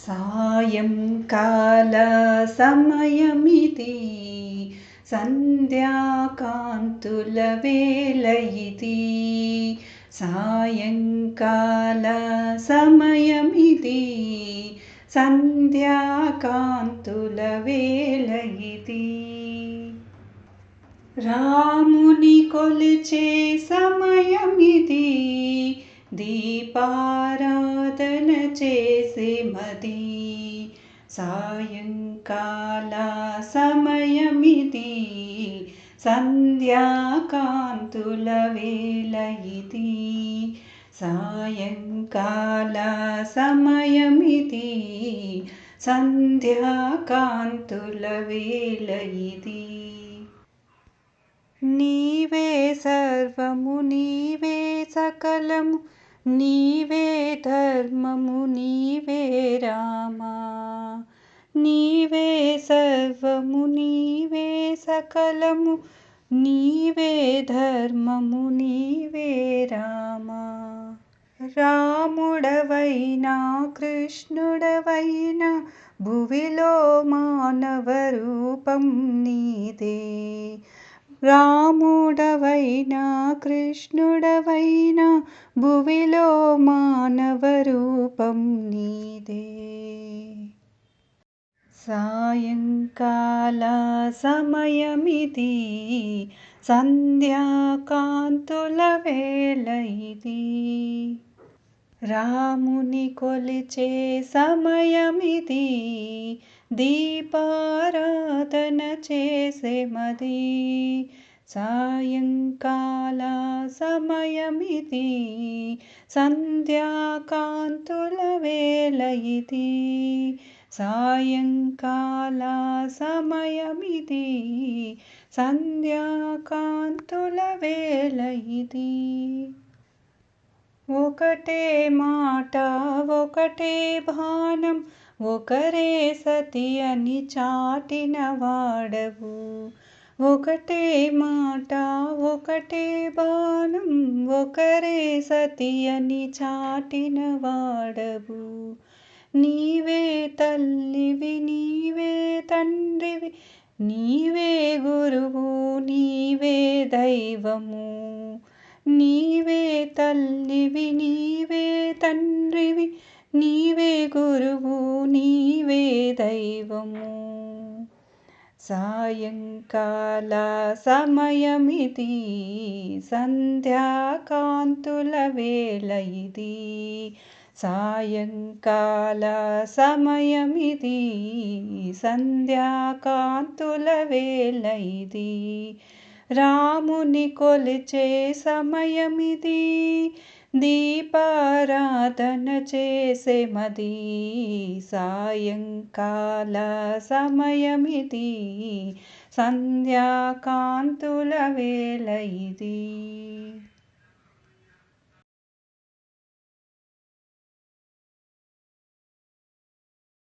సాయంకాల సమయమిది, సంధ్యాకాంతుల వేళ ఇది. సాయంకాల సమయమిది, సంధ్యాకాంతుల వేళ ఇది. రాముని కొలిచే సమయమిది, దీపారాధన చేసే మది. సాయంకాల సమయమిది, సంధ్యాకాంతుల వేళ ఇది. సాయంకాల సమయమిది, సంధ్యాకాంతుల వేళ ఇది. నీవే సర్వము, నీవే సకలము, నీవే ధర్మము, నీవే రామా. నీవే సర్వము, నీవే సకలము, నీవే ధర్మము, నీవే రామా. రాముడవైనా కృష్ణుడవైనా భువిలో మానవ రూపం నీదే. రాముడవైనా కృష్ణుడవైనా భువిలో మానవ రూపం నీదే. సాయంకాల సమయమిది, సంధ్యాకాంతుల వేళ ఇది. రాముని కొలిచే సమయమిది, దీపారాధన చేసే మది. సాయంకాల సమయమిది, సంధ్యాకాంతుల వేళ ఇది. సాయంకాల సమయమిది, సంధ్యాకాంతుల వేళ ఇది. ఒకటే మాట, ఒకటే బాణం, ఒకరే సతి అని చాటిన వాడవు. ఒకటే మాట, ఒకటే బాణం, ఒకరే సతి అని చాటిన వాడవు. నీవే తల్లివి, నీవే తండ్రివి, నీవే గురువు, నీవే దైవము. నీవే తల్లివి, నీవే తండ్రివి, నీవే గురువు, నీవే దైవము. సాయంకాల సమయమిది, సంధ్యాకాంతుల వేళ ఇది. సాయంకాల సమయమిది, సంధ్యాకాంతుల వేళ ఇది. రాముని కొలిచే సమయమిది, దీపారాధన చేసే మది. సాయంకాల సమయమిది, సంధ్యాకాంతుల వేళ ఇది.